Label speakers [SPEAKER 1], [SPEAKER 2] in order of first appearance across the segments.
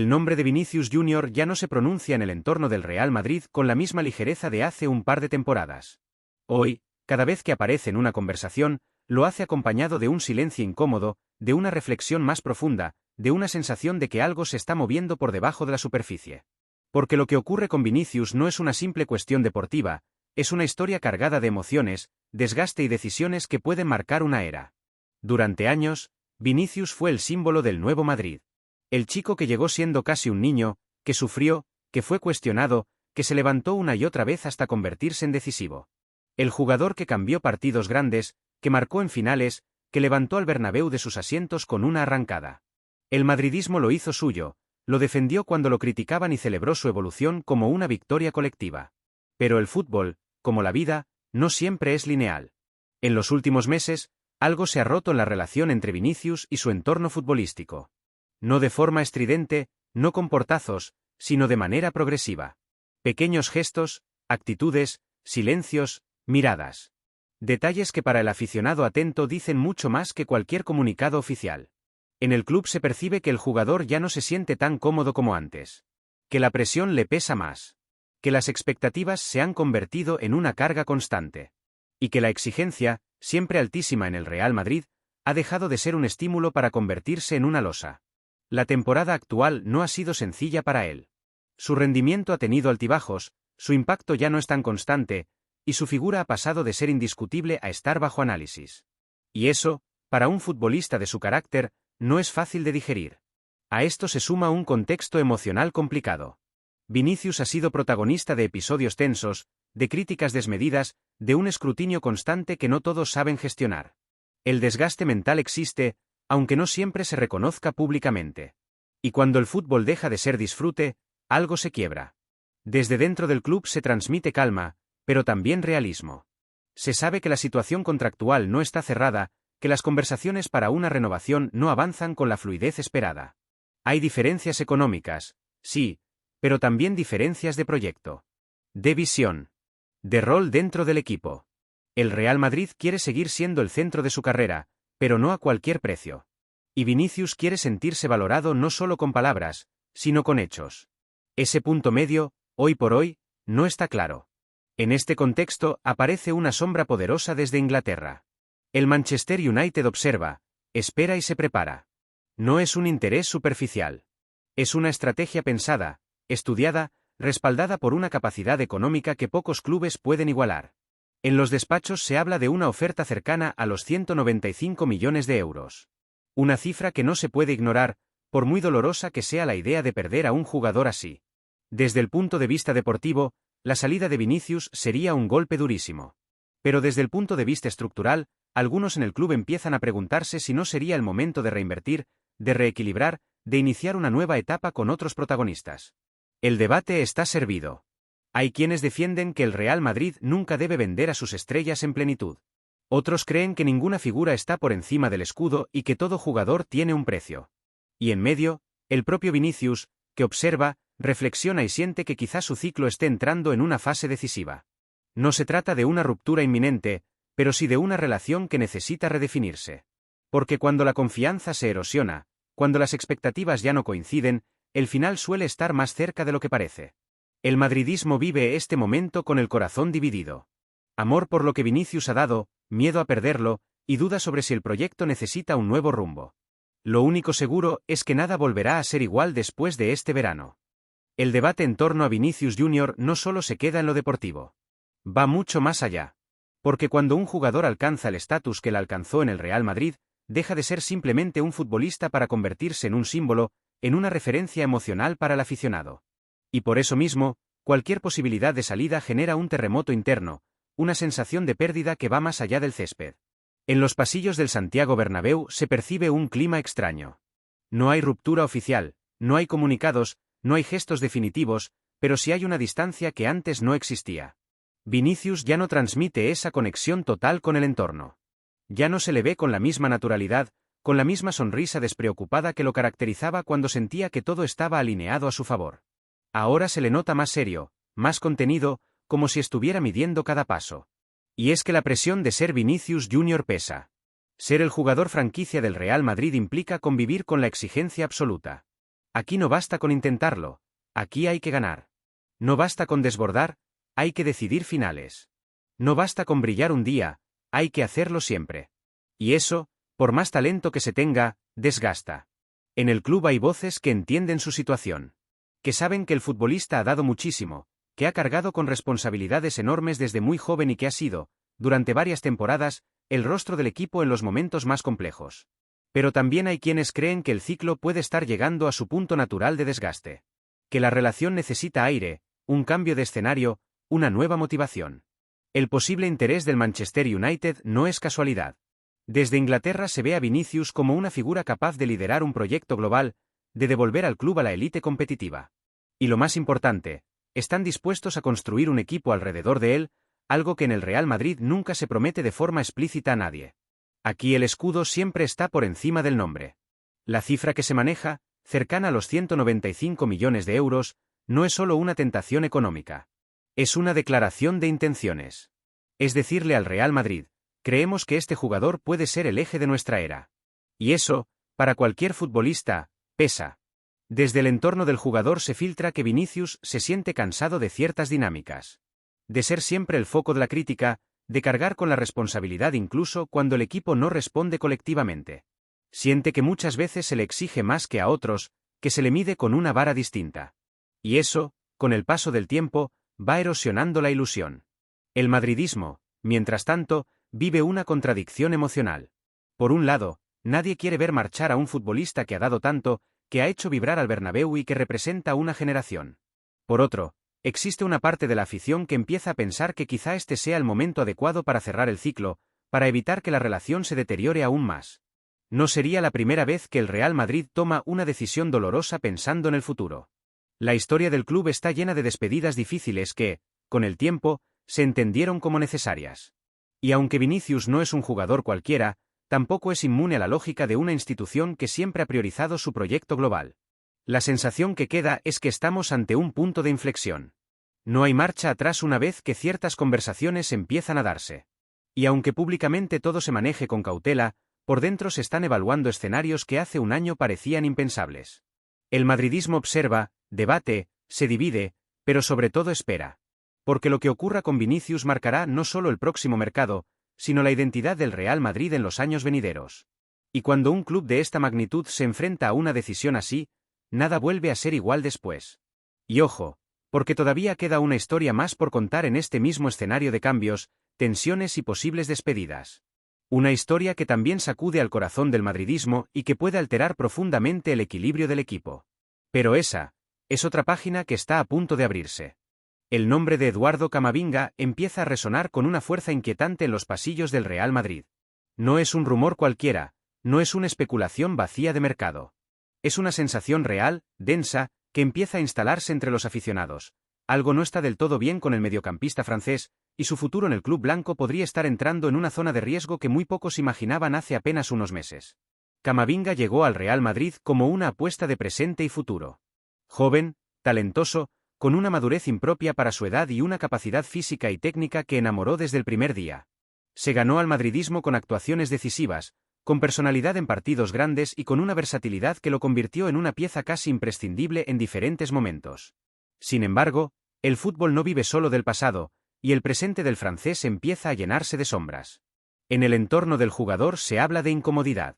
[SPEAKER 1] El nombre de Vinicius Jr. ya no se pronuncia en el entorno del Real Madrid con la misma ligereza de hace un par de temporadas. Hoy, cada vez que aparece en una conversación, lo hace acompañado de un silencio incómodo, de una reflexión más profunda, de una sensación de que algo se está moviendo por debajo de la superficie. Porque lo que ocurre con Vinicius no es una simple cuestión deportiva, es una historia cargada de emociones, desgaste y decisiones que pueden marcar una era. Durante años, Vinicius fue el símbolo del nuevo Madrid. El chico que llegó siendo casi un niño, que sufrió, que fue cuestionado, que se levantó una y otra vez hasta convertirse en decisivo. El jugador que cambió partidos grandes, que marcó en finales, que levantó al Bernabéu de sus asientos con una arrancada. El madridismo lo hizo suyo, lo defendió cuando lo criticaban y celebró su evolución como una victoria colectiva. Pero el fútbol, como la vida, no siempre es lineal. En los últimos meses, algo se ha roto en la relación entre Vinicius y su entorno futbolístico. No de forma estridente, no con portazos, sino de manera progresiva. Pequeños gestos, actitudes, silencios, miradas. Detalles que para el aficionado atento dicen mucho más que cualquier comunicado oficial. En el club se percibe que el jugador ya no se siente tan cómodo como antes. Que la presión le pesa más. Que las expectativas se han convertido en una carga constante. Y que la exigencia, siempre altísima en el Real Madrid, ha dejado de ser un estímulo para convertirse en una losa. La temporada actual no ha sido sencilla para él. Su rendimiento ha tenido altibajos, su impacto ya no es tan constante, y su figura ha pasado de ser indiscutible a estar bajo análisis. Y eso, para un futbolista de su carácter, no es fácil de digerir. A esto se suma un contexto emocional complicado. Vinicius ha sido protagonista de episodios tensos, de críticas desmedidas, de un escrutinio constante que no todos saben gestionar. El desgaste mental existe, aunque no siempre se reconozca públicamente. Y cuando el fútbol deja de ser disfrute, algo se quiebra. Desde dentro del club se transmite calma, pero también realismo. Se sabe que la situación contractual no está cerrada, que las conversaciones para una renovación no avanzan con la fluidez esperada. Hay diferencias económicas, sí, pero también diferencias de proyecto. De visión. De rol dentro del equipo. El Real Madrid quiere seguir siendo el centro de su carrera, pero no a cualquier precio. Y Vinicius quiere sentirse valorado no solo con palabras, sino con hechos. Ese punto medio, hoy por hoy, no está claro. En este contexto aparece una sombra poderosa desde Inglaterra. El Manchester United observa, espera y se prepara. No es un interés superficial. Es una estrategia pensada, estudiada, respaldada por una capacidad económica que pocos clubes pueden igualar. En los despachos se habla de una oferta cercana a los 195 millones de euros. Una cifra que no se puede ignorar, por muy dolorosa que sea la idea de perder a un jugador así. Desde el punto de vista deportivo, la salida de Vinicius sería un golpe durísimo. Pero desde el punto de vista estructural, algunos en el club empiezan a preguntarse si no sería el momento de reinvertir, de reequilibrar, de iniciar una nueva etapa con otros protagonistas. El debate está servido. Hay quienes defienden que el Real Madrid nunca debe vender a sus estrellas en plenitud. Otros creen que ninguna figura está por encima del escudo y que todo jugador tiene un precio. Y en medio, el propio Vinicius, que observa, reflexiona y siente que quizás su ciclo esté entrando en una fase decisiva. No se trata de una ruptura inminente, pero sí de una relación que necesita redefinirse. Porque cuando la confianza se erosiona, cuando las expectativas ya no coinciden, el final suele estar más cerca de lo que parece. El madridismo vive este momento con el corazón dividido. Amor por lo que Vinicius ha dado, miedo a perderlo, y duda sobre si el proyecto necesita un nuevo rumbo. Lo único seguro es que nada volverá a ser igual después de este verano. El debate en torno a Vinicius Jr. no solo se queda en lo deportivo. Va mucho más allá. Porque cuando un jugador alcanza el estatus que él alcanzó en el Real Madrid, deja de ser simplemente un futbolista para convertirse en un símbolo, en una referencia emocional para el aficionado. Y por eso mismo, cualquier posibilidad de salida genera un terremoto interno, una sensación de pérdida que va más allá del césped. En los pasillos del Santiago Bernabéu se percibe un clima extraño. No hay ruptura oficial, no hay comunicados, no hay gestos definitivos, pero sí hay una distancia que antes no existía. Vinicius ya no transmite esa conexión total con el entorno. Ya no se le ve con la misma naturalidad, con la misma sonrisa despreocupada que lo caracterizaba cuando sentía que todo estaba alineado a su favor. Ahora se le nota más serio, más contenido, como si estuviera midiendo cada paso. Y es que la presión de ser Vinicius Jr. pesa. Ser el jugador franquicia del Real Madrid implica convivir con la exigencia absoluta. Aquí no basta con intentarlo, aquí hay que ganar. No basta con desbordar, hay que decidir finales. No basta con brillar un día, hay que hacerlo siempre. Y eso, por más talento que se tenga, desgasta. En el club hay voces que entienden su situación. Que saben que el futbolista ha dado muchísimo, que ha cargado con responsabilidades enormes desde muy joven y que ha sido, durante varias temporadas, el rostro del equipo en los momentos más complejos. Pero también hay quienes creen que el ciclo puede estar llegando a su punto natural de desgaste. Que la relación necesita aire, un cambio de escenario, una nueva motivación. El posible interés del Manchester United no es casualidad. Desde Inglaterra se ve a Vinicius como una figura capaz de liderar un proyecto global, de devolver al club a la élite competitiva. Y lo más importante, están dispuestos a construir un equipo alrededor de él, algo que en el Real Madrid nunca se promete de forma explícita a nadie. Aquí el escudo siempre está por encima del nombre. La cifra que se maneja, cercana a los 195 millones de euros, no es solo una tentación económica. Es una declaración de intenciones. Es decirle al Real Madrid, creemos que este jugador puede ser el eje de nuestra era. Y eso, para cualquier futbolista, pesa. Desde el entorno del jugador se filtra que Vinicius se siente cansado de ciertas dinámicas. De ser siempre el foco de la crítica, de cargar con la responsabilidad incluso cuando el equipo no responde colectivamente. Siente que muchas veces se le exige más que a otros, que se le mide con una vara distinta. Y eso, con el paso del tiempo, va erosionando la ilusión. El madridismo, mientras tanto, vive una contradicción emocional. Por un lado, nadie quiere ver marchar a un futbolista que ha dado tanto, que ha hecho vibrar al Bernabéu y que representa una generación. Por otro, existe una parte de la afición que empieza a pensar que quizá este sea el momento adecuado para cerrar el ciclo, para evitar que la relación se deteriore aún más. No sería la primera vez que el Real Madrid toma una decisión dolorosa pensando en el futuro. La historia del club está llena de despedidas difíciles que, con el tiempo, se entendieron como necesarias. Y aunque Vinicius no es un jugador cualquiera, tampoco es inmune a la lógica de una institución que siempre ha priorizado su proyecto global. La sensación que queda es que estamos ante un punto de inflexión. No hay marcha atrás una vez que ciertas conversaciones empiezan a darse. Y aunque públicamente todo se maneje con cautela, por dentro se están evaluando escenarios que hace un año parecían impensables. El madridismo observa, debate, se divide, pero sobre todo espera. Porque lo que ocurra con Vinicius marcará no solo el próximo mercado, sino la identidad del Real Madrid en los años venideros. Y cuando un club de esta magnitud se enfrenta a una decisión así, nada vuelve a ser igual después. Y ojo, porque todavía queda una historia más por contar en este mismo escenario de cambios, tensiones y posibles despedidas. Una historia que también sacude al corazón del madridismo y que puede alterar profundamente el equilibrio del equipo. Pero esa es otra página que está a punto de abrirse. El nombre de Eduardo Camavinga empieza a resonar con una fuerza inquietante en los pasillos del Real Madrid. No es un rumor cualquiera, no es una especulación vacía de mercado. Es una sensación real, densa, que empieza a instalarse entre los aficionados. Algo no está del todo bien con el mediocampista francés, y su futuro en el club blanco podría estar entrando en una zona de riesgo que muy pocos imaginaban hace apenas unos meses. Camavinga llegó al Real Madrid como una apuesta de presente y futuro. Joven, talentoso, con una madurez impropia para su edad y una capacidad física y técnica que enamoró desde el primer día. Se ganó al madridismo con actuaciones decisivas, con personalidad en partidos grandes y con una versatilidad que lo convirtió en una pieza casi imprescindible en diferentes momentos. Sin embargo, el fútbol no vive solo del pasado, y el presente del francés empieza a llenarse de sombras. En el entorno del jugador se habla de incomodidad.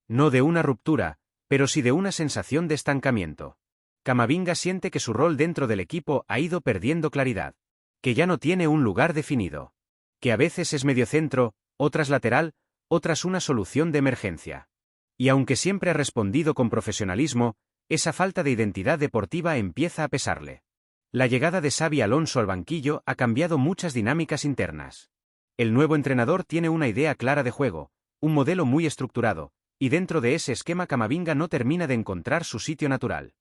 [SPEAKER 1] No de una ruptura, pero sí de una sensación de estancamiento. Camavinga siente que su rol dentro del equipo ha ido perdiendo claridad. Que ya no tiene un lugar definido. Que a veces es mediocentro, otras lateral, otras una solución de emergencia. Y aunque siempre ha respondido con profesionalismo, esa falta de identidad deportiva empieza a pesarle. La llegada de Xabi Alonso al banquillo ha cambiado muchas dinámicas internas. El nuevo entrenador tiene una idea clara de juego, un modelo muy estructurado, y dentro de ese esquema Camavinga no termina de encontrar su sitio natural.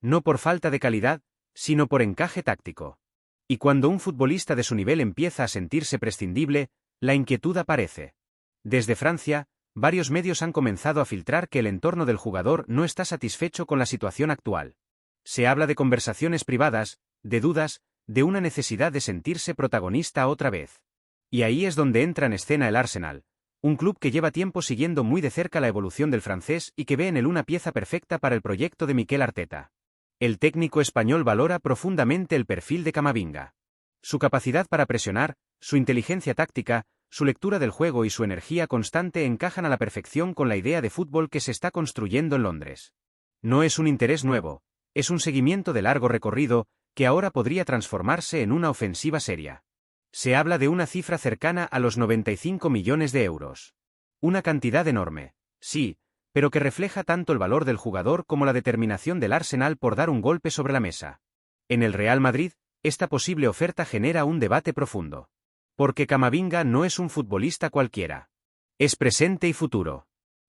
[SPEAKER 1] No por falta de calidad, sino por encaje táctico. Y cuando un futbolista de su nivel empieza a sentirse prescindible, la inquietud aparece. Desde Francia, varios medios han comenzado a filtrar que el entorno del jugador no está satisfecho con la situación actual. Se habla de conversaciones privadas, de dudas, de una necesidad de sentirse protagonista otra vez. Y ahí es donde entra en escena el Arsenal, Un club que lleva tiempo siguiendo muy de cerca la evolución del francés y que ve en él una pieza perfecta para el proyecto de Mikel Arteta. El técnico español valora profundamente el perfil de Camavinga. Su capacidad para presionar, su inteligencia táctica, su lectura del juego y su energía constante encajan a la perfección con la idea de fútbol que se está construyendo en Londres. No es un interés nuevo, es un seguimiento de largo recorrido, que ahora podría transformarse en una ofensiva seria. Se habla de una cifra cercana a los 95 millones de euros. Una cantidad enorme, sí, pero que refleja tanto el valor del jugador como la determinación del Arsenal por dar un golpe sobre la mesa. En el Real Madrid, esta posible oferta genera un debate profundo. Porque Camavinga no es un futbolista cualquiera. Es presente y futuro.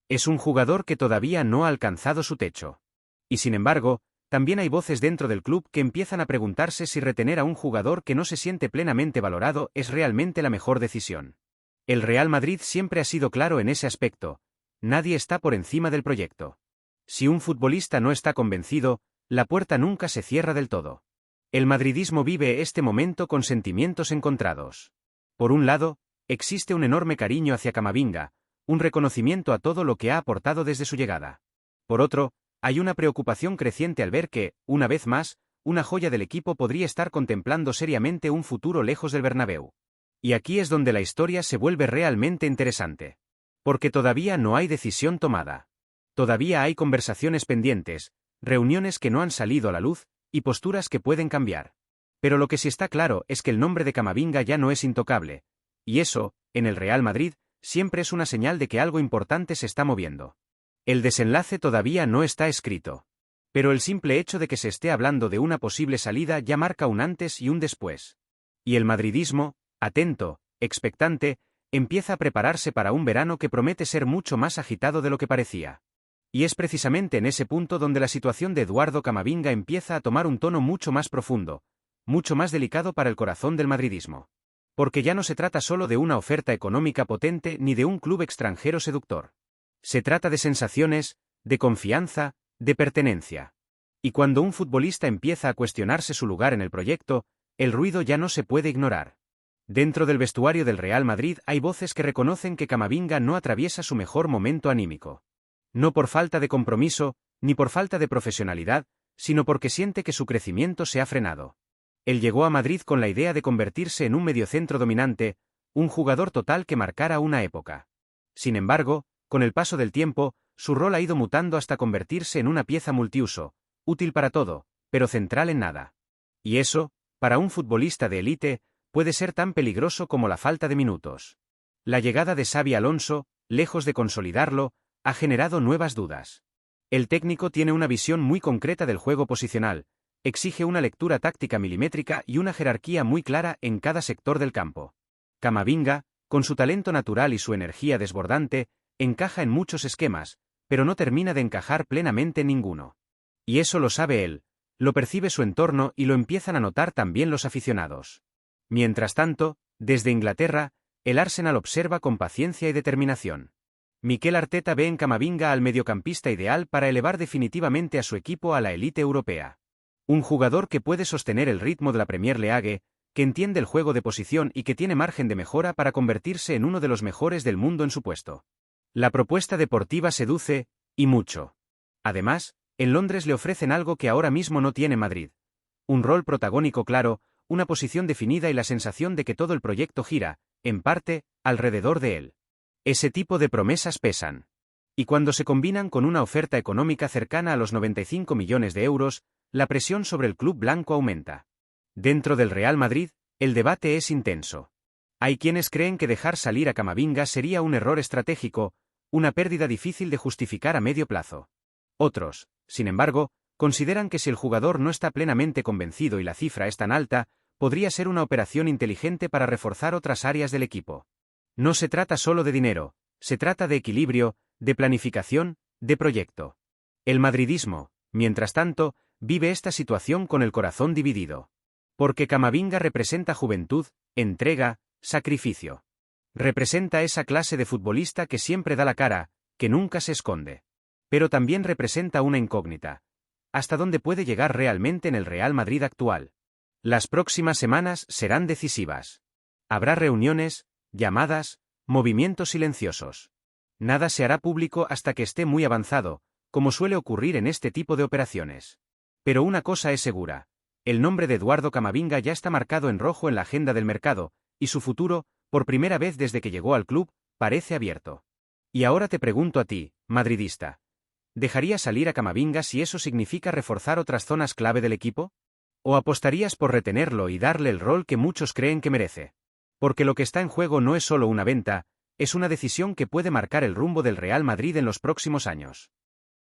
[SPEAKER 1] Es un jugador que todavía no ha alcanzado su techo. Y sin embargo, también hay voces dentro del club que empiezan a preguntarse si retener a un jugador que no se siente plenamente valorado es realmente la mejor decisión. El Real Madrid siempre ha sido claro en ese aspecto: nadie está por encima del proyecto. Si un futbolista no está convencido, la puerta nunca se cierra del todo. El madridismo vive este momento con sentimientos encontrados. Por un lado, existe un enorme cariño hacia Camavinga, un reconocimiento a todo lo que ha aportado desde su llegada. Por otro, hay una preocupación creciente al ver que, una vez más, una joya del equipo podría estar contemplando seriamente un futuro lejos del Bernabéu. Y aquí es donde la historia se vuelve realmente interesante. Porque todavía no hay decisión tomada. Todavía hay conversaciones pendientes, reuniones que no han salido a la luz, y posturas que pueden cambiar. Pero lo que sí está claro es que el nombre de Camavinga ya no es intocable, y eso, en el Real Madrid, siempre es una señal de que algo importante se está moviendo. El desenlace todavía no está escrito. Pero el simple hecho de que se esté hablando de una posible salida ya marca un antes y un después. Y el madridismo, atento, expectante, empieza a prepararse para un verano que promete ser mucho más agitado de lo que parecía. Y es precisamente en ese punto donde la situación de Eduardo Camavinga empieza a tomar un tono mucho más profundo, mucho más delicado para el corazón del madridismo. Porque ya no se trata solo de una oferta económica potente ni de un club extranjero seductor. Se trata de sensaciones, de confianza, de pertenencia. Y cuando un futbolista empieza a cuestionarse su lugar en el proyecto, el ruido ya no se puede ignorar. Dentro del vestuario del Real Madrid hay voces que reconocen que Camavinga no atraviesa su mejor momento anímico. No por falta de compromiso, ni por falta de profesionalidad, sino porque siente que su crecimiento se ha frenado. Él llegó a Madrid con la idea de convertirse en un mediocentro dominante, un jugador total que marcara una época. Sin embargo, con el paso del tiempo, su rol ha ido mutando hasta convertirse en una pieza multiuso, útil para todo, pero central en nada. Y eso, para un futbolista de élite, puede ser tan peligroso como la falta de minutos. La llegada de Xabi Alonso, lejos de consolidarlo, ha generado nuevas dudas. El técnico tiene una visión muy concreta del juego posicional, exige una lectura táctica milimétrica y una jerarquía muy clara en cada sector del campo. Camavinga, con su talento natural y su energía desbordante, encaja en muchos esquemas, pero no termina de encajar plenamente en ninguno. Y eso lo sabe él, lo percibe su entorno y lo empiezan a notar también los aficionados. Mientras tanto, desde Inglaterra, el Arsenal observa con paciencia y determinación. Mikel Arteta ve en Camavinga al mediocampista ideal para elevar definitivamente a su equipo a la élite europea. Un jugador que puede sostener el ritmo de la Premier League, que entiende el juego de posición y que tiene margen de mejora para convertirse en uno de los mejores del mundo en su puesto. La propuesta deportiva seduce, y mucho. Además, en Londres le ofrecen algo que ahora mismo no tiene Madrid. Un rol protagónico claro, una posición definida y la sensación de que todo el proyecto gira, en parte, alrededor de él. Ese tipo de promesas pesan. Y cuando se combinan con una oferta económica cercana a los 95 millones de euros, la presión sobre el club blanco aumenta. Dentro del Real Madrid, el debate es intenso. Hay quienes creen que dejar salir a Camavinga sería un error estratégico, una pérdida difícil de justificar a medio plazo. Otros, sin embargo, consideran que si el jugador no está plenamente convencido y la cifra es tan alta, podría ser una operación inteligente para reforzar otras áreas del equipo. No se trata solo de dinero, se trata de equilibrio, de planificación, de proyecto. El madridismo, mientras tanto, vive esta situación con el corazón dividido. Porque Camavinga representa juventud, entrega, sacrificio. Representa esa clase de futbolista que siempre da la cara, que nunca se esconde. Pero también representa una incógnita. ¿Hasta dónde puede llegar realmente en el Real Madrid actual? Las próximas semanas serán decisivas. Habrá reuniones, llamadas, Movimientos silenciosos. Nada se hará público hasta que esté muy avanzado, como suele ocurrir en este tipo de operaciones. Pero una cosa es segura. El nombre de Eduardo Camavinga ya está marcado en rojo en la agenda del mercado, y su futuro, por primera vez desde que llegó al club, parece abierto. Y ahora te pregunto a ti, madridista. ¿Dejarías salir a Camavinga si eso significa reforzar otras zonas clave del equipo? ¿O apostarías por retenerlo y darle el rol que muchos creen que merece? Porque lo que está en juego no es solo una venta, es una decisión que puede marcar el rumbo del Real Madrid en los próximos años.